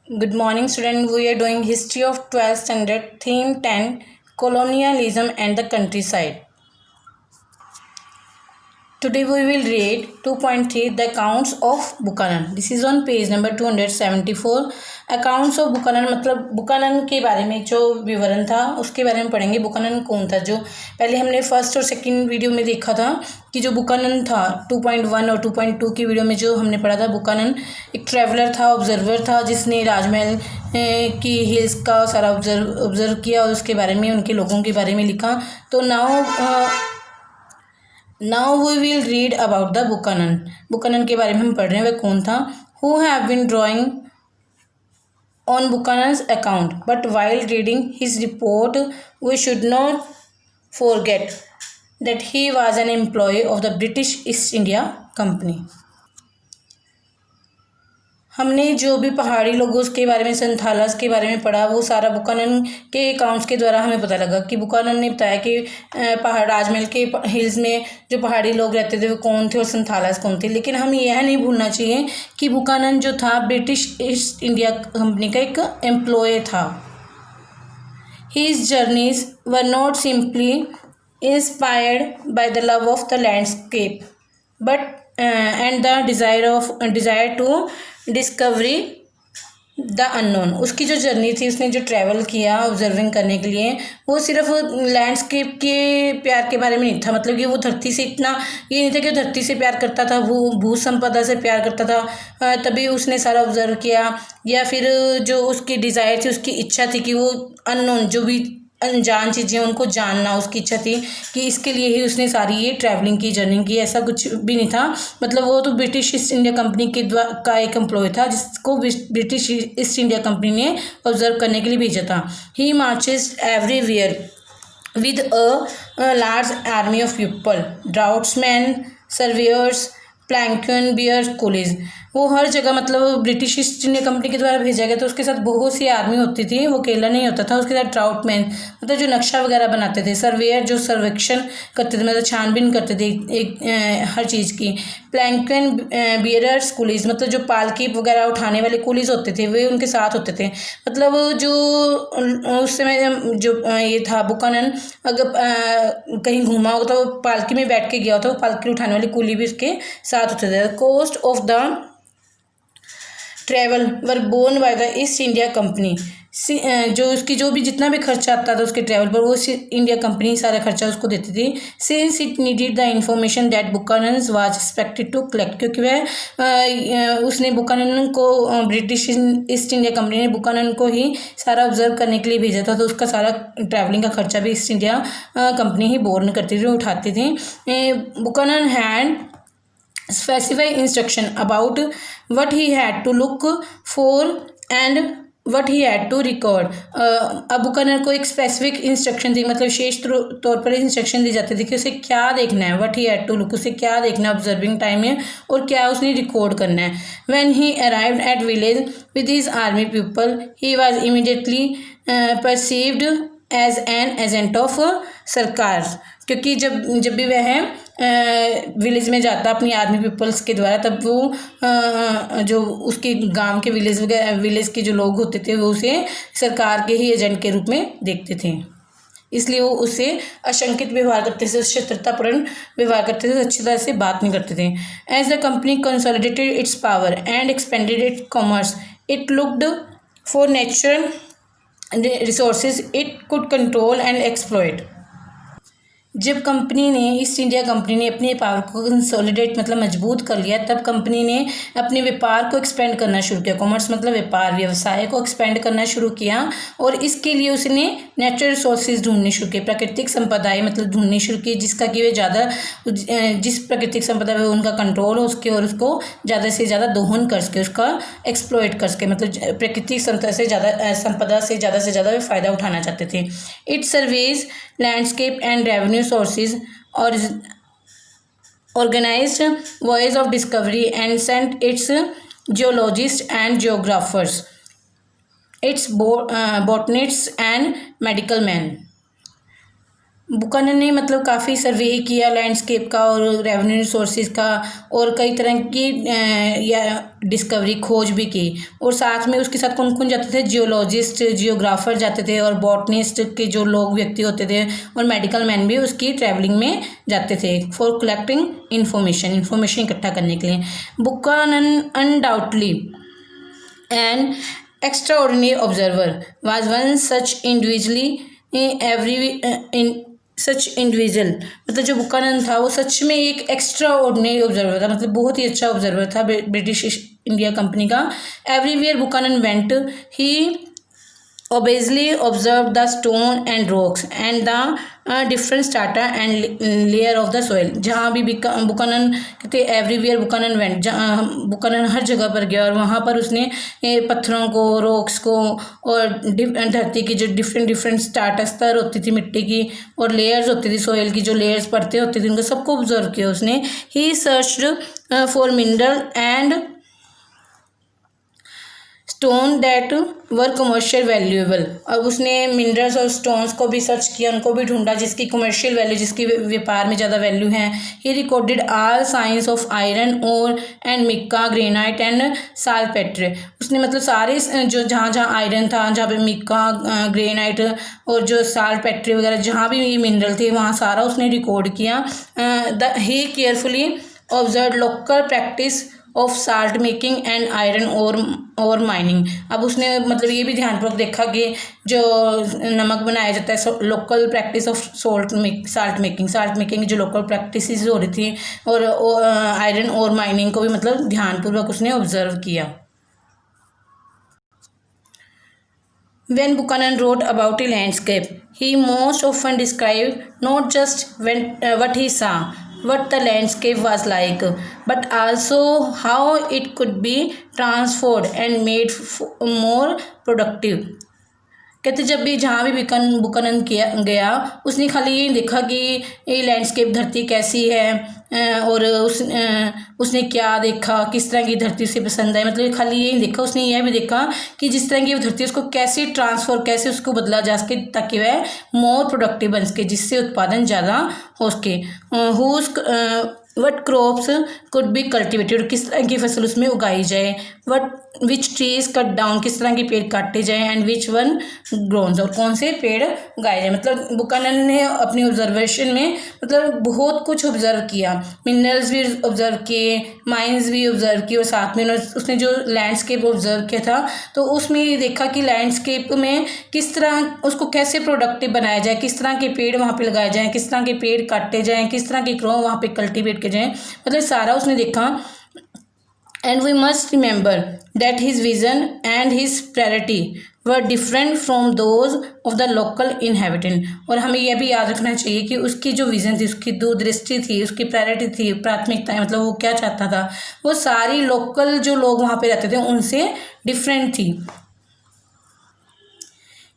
Good morning, student. We are doing history of 12th standard, theme 10, colonialism and the countryside. Today we will read 2.3 The Accounts of Buchanan. This is on page number 274. Accounts of Buchanan मतलब Buchanan के बारे में जो विवरण था उसके बारे में पढ़ेंगे. बुकानन कौन था? जो पहले हमने फर्स्ट और सेकंड वीडियो में देखा था कि जो बुकानन था 2.1 और 2.2 की वीडियो में जो हमने पढ़ा था, बुकानन एक ट्रैवलर था, ऑब्जर्वर था, जिसने राजमहल की हिल्स का सारा ऑब्जर्व किया और उसके बारे में, उनके लोगों के बारे में लिखा. तो now we will read about the Buchanan. Buchanan के बारे में हम पढ़ रहे हैं. वह कौन था? Who have been drawing on Buchanan's account, but while reading his report, we should not forget that he was an employee of the British East India Company. हमने जो भी पहाड़ी लोगों के बारे में, संथालस के बारे में पढ़ा, वो सारा बुकानन के अकाउंट्स के द्वारा हमें पता लगा कि बुकानन ने बताया कि पहाड़ राजमहल के हिल्स में जो पहाड़ी लोग रहते थे वो कौन थे और संथालस कौन थे. लेकिन हमें यह नहीं भूलना चाहिए कि बुकानन जो था ब्रिटिश ईस्ट इंडिया कंपनी का एक एम्प्लॉय था. His journeys were not simply inspired by the love of the landscape, but and the desire to discovery the unknown. उसकी जो जर्नी थी, उसने जो ट्रैवल किया ऑब्जर्विंग करने के लिए, वो सिर्फ लैंडस्केप के प्यार के बारे में नहीं था. मतलब कि वो धरती से इतना ये नहीं था कि वो धरती से प्यार करता था, वो भू संपदा से प्यार करता था तभी उसने सारा ऑब्जर्व किया. या फिर जो उसकी डिज़ायर थी, उसकी इच्छा थी कि वो अननोन, जो भी अनजान चीज़ें उनको जानना, उसकी इच्छा थी कि इसके लिए ही उसने सारी ये ट्रैवलिंग की, जर्नी की. ऐसा कुछ भी नहीं था. मतलब वो तो ब्रिटिश ईस्ट इंडिया कंपनी का एक एम्प्लॉय था जिसको ब्रिटिश ईस्ट इंडिया कंपनी ने ऑब्जर्व करने के लिए भेजा था. He marches everywhere with a large army of people, draughtsmen, surveyors, palanquin, bearer, coolies. वो हर जगह, मतलब ब्रिटिश ईस्ट इंडिया कंपनी के द्वारा भेजा गया, तो उसके साथ बहुत सी आर्मी होती थी, वो अकेला नहीं होता था. उसके साथ ट्राउटमैन, मतलब जो नक्शा वगैरह बनाते थे, सर्वेयर जो सर्वेक्षण करते थे, मतलब छानबीन करते थे हर चीज़ की. प्लैंकन, बियरर्स, कुलीज, मतलब जो पालकी वगैरह उठाने वाले कुलीज होते थे वे उनके साथ होते थे. मतलब जो उस समय जो ये था बुकानन, अगर कहीं घूमा होगा तो पालकी में बैठ के गया होता, वो पालकी उठाने वाले कुली भी उसके साथ होते थे. Cost of the travel were borne by the East India Company. जो उसकी जो भी जितना भी खर्चा आता था उसके ट्रैवल पर, वो इंडिया कंपनी सारा खर्चा उसको देती थी. Since it needed the information that Buchanan was expected to collect, क्योंकि वह उसने बुकानन को, ब्रिटिश ईस्ट इंडिया कंपनी ने बुकानन को ही सारा ऑब्जर्व करने के लिए भेजा था. तो उसका सारा ट्रैवलिंग का खर्चा भी ईस्ट इंडिया कंपनी ही बोर्न करती थी, उठाती थी. Buchanan had specify instruction about what he had to look for and what he had to record. अब बुकानन को एक स्पेसिफिक इंस्ट्रक्शन थी, मतलब विशेष तौर पर इंस्ट्रक्शन दी जाती थी कि उसे क्या देखना है. what he had to look, उसे क्या देखना है ऑब्जर्विंग टाइम में, और क्या उसने रिकॉर्ड करना है. when he arrived at village with his army people, he was immediately perceived as an agent of सरकार. क्योंकि जब भी वह विलेज में जाता अपनी आर्मी पीपल्स के द्वारा, तब वो जो उसके गांव के विलेज के जो लोग होते थे वो उसे सरकार के ही एजेंट के रूप में देखते थे. इसलिए वो उससे अशंकित व्यवहार करते थे, शत्रुतापूर्ण व्यवहार करते थे, अच्छी तरह से बात नहीं करते थे. As the company consolidated its power and expanded its commerce, it looked for natural resources it could control and exploit. जब कंपनी ने, ईस्ट इंडिया कंपनी ने अपने पावर को कंसोलिडेट मतलब मजबूत कर लिया, तब कंपनी ने अपने व्यापार को एक्सपेंड करना शुरू किया. कॉमर्स मतलब व्यापार, व्यवसाय को एक्सपेंड करना शुरू किया. और इसके लिए उसने नेचुरल रिसोर्सेज ढूंढने शुरू किए, प्राकृतिक संपदाएं मतलब ढूंढनी शुरू की, जिसका कि वे ज़्यादा, जिस प्राकृतिक संपदा में उनका कंट्रोल हो उसके, और उसको ज़्यादा से ज़्यादा दोहन कर सके, उसका एक्सप्लॉइट कर सके. मतलब प्राकृतिक संपदा से ज़्यादा फ़ायदा उठाना चाहते थे. It surveys landscape and revenue sources or organized voyage of discovery and sent its geologists and geographers, its botanists and medical men. Buchanan ने मतलब काफ़ी सर्वे किया लैंडस्केप का और रेवेन्यू रिसोर्सेज का, और कई तरह की या डिस्कवरी खोज भी की। और साथ में उसके साथ कौन कौन जाते थे, जियोलॉजिस्ट, जियोग्राफर जाते थे, और बॉटनिस्ट के जो लोग व्यक्ति होते थे, और मेडिकल मैन भी उसकी ट्रैवलिंग में जाते थे फॉर कलेक्टिंग इंफॉर्मेशन इकट्ठा करने के लिए। Buchanan undoubtedly an extra ordinary observer was one such individual मतलब जो बुकानन था वो सच में एक एक्स्ट्रा ऑर्डिनरी ऑब्जर्वर था, मतलब बहुत ही अच्छा ऑब्जर्वर था ब्रिटिश इंडिया कंपनी का। Everywhere Buchanan went he obviously observed the stone and rocks and the different strata and layer of the soil। जहाँ भी बुकानन कहते एवरीवेयर बुकानन वेंट, जहाँ बुकानन हर जगह पर गया और वहाँ पर उसने पत्थरों को, रॉक्स को, और धरती की जो डिफरेंट स्टार्टा स्तर होती थी मिट्टी की, और लेयर्स होती थी सोयल की, जो लेयर्स परतें होती थी, उनको सबको ऑब्जर्व किया उसने। He searched for mineral and stone that were commercial valuable. अब उसने मिनरल्स और स्टोन्स को भी सर्च किया, उनको भी ढूंढा जिसकी कमर्शियल वैल्यू, जिसकी व्यापार में ज़्यादा वैल्यू है। He recorded all signs of iron ores and mica, granite and saltpetre. उसने मतलब सारे जो जहाँ जहाँ आयरन था, जहाँ पे मिक्का, ग्रेनाइट और जो साल्पेट्रे वगैरह जहाँ भी ये मिनरल थे वहाँ सारा उसने रिकॉर्ड किया। He carefully observe local practice of salt making and iron ore mining. अब उसने मतलब ये भी ध्यानपूर्वक देखा कि जो नमक बनाया जाता है, local practice of salt making जो लोकल प्रैक्टिसेस हो रही थी, और आयरन और माइनिंग को भी मतलब ध्यानपूर्वक उसने ऑब्जर्व किया। When Buchanan wrote about a landscape, he most often described not just what he saw, what the landscape was like, but also how it could be transformed and made more productive। कहते जब भी जहाँ भी Buchanan गया उसने खाली ये देखा कि ये लैंडस्केप धरती कैसी है, और उसने क्या देखा, किस तरह की धरती उसे पसंद आई, मतलब खाली यही देखा, उसने यह भी देखा कि जिस तरह की वो धरती उसको कैसे ट्रांसफर, कैसे उसको बदला जा सके ताकि वह मोर प्रोडक्टिव बन सके, जिससे उत्पादन ज़्यादा हो सके। What crops could be cultivated, किस तरह की फसल उसमें उगाई जाए। विच ट्रीज कट डाउन, किस तरह के पेड़ काटे जाए। एंड विच वन ग्रोन्स, और कौन से पेड़ उगाए जाए। मतलब बुकानन ने अपनी ऑब्जर्वेशन में मतलब बहुत कुछ ऑब्जर्व किया, मिनरल्स भी ऑब्जर्व किए, माइंस भी ऑब्जर्व किए, और साथ में उसने जो लैंडस्केप ऑब्जर्व किया था तो उसमें ये देखा कि लैंडस्केप में किस तरह उसको कैसे प्रोडक्टिव बनाया जाए, किस तरह के पेड़ वहाँ पे लगाए जाएँ, किस तरह के पेड़ काटे जाएँ, किस तरह के क्रॉप वहाँ पे कल्टीवेट किए जाएँ, मतलब सारा उसने देखा। And we must remember that his vision and his priority were different from those of the local inhabitant। और हमें यह भी याद रखना चाहिए कि उसकी जो विज़न थी, उसकी दूरदृष्टि थी, उसकी प्रायोरिटी थी, प्राथमिकता, मतलब वो क्या चाहता था, वो सारी लोकल जो लोग वहाँ पे रहते थे उनसे डिफरेंट थी।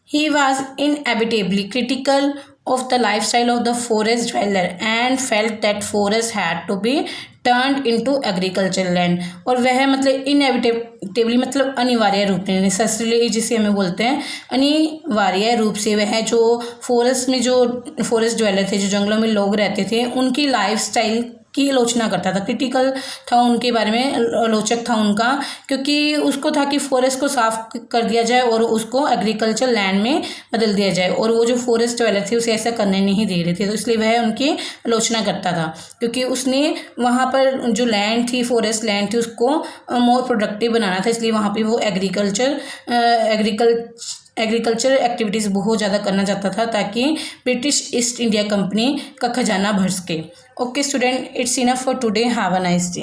He was inevitably critical of the lifestyle of the forest dweller and felt that forest had to be turned into agricultural land। और वह मतलब इनएविटेबली मतलब अनिवार्य रूप में, नेसेसरीली जिसे हमें बोलते हैं, अनिवार्य रूप से वह जो फॉरेस्ट में जो फॉरेस्ट ड्वेलर थे, जो जंगलों में लोग रहते थे, उनकी लाइफस्टाइल की आलोचना करता था, क्रिटिकल था उनके बारे में, आलोचक था उनका, क्योंकि उसको था कि फॉरेस्ट को साफ कर दिया जाए और उसको एग्रीकल्चर लैंड में बदल दिया जाए, और वो जो फॉरेस्ट ड्वेलर थे उसे ऐसा करने नहीं दे रहे थे, तो इसलिए वह उनकी आलोचना करता था, क्योंकि उसने वहाँ पर जो लैंड थी, फॉरेस्ट लैंड थी, उसको मोर प्रोडक्टिव बनाना था, इसलिए वहाँ पर वो एग्रीकल्चर एक्टिविटीज़ बहुत ज़्यादा करना चाहता था ताकि ब्रिटिश ईस्ट इंडिया कंपनी का खजाना भर सके। Okay student, it's enough for today, have a nice day.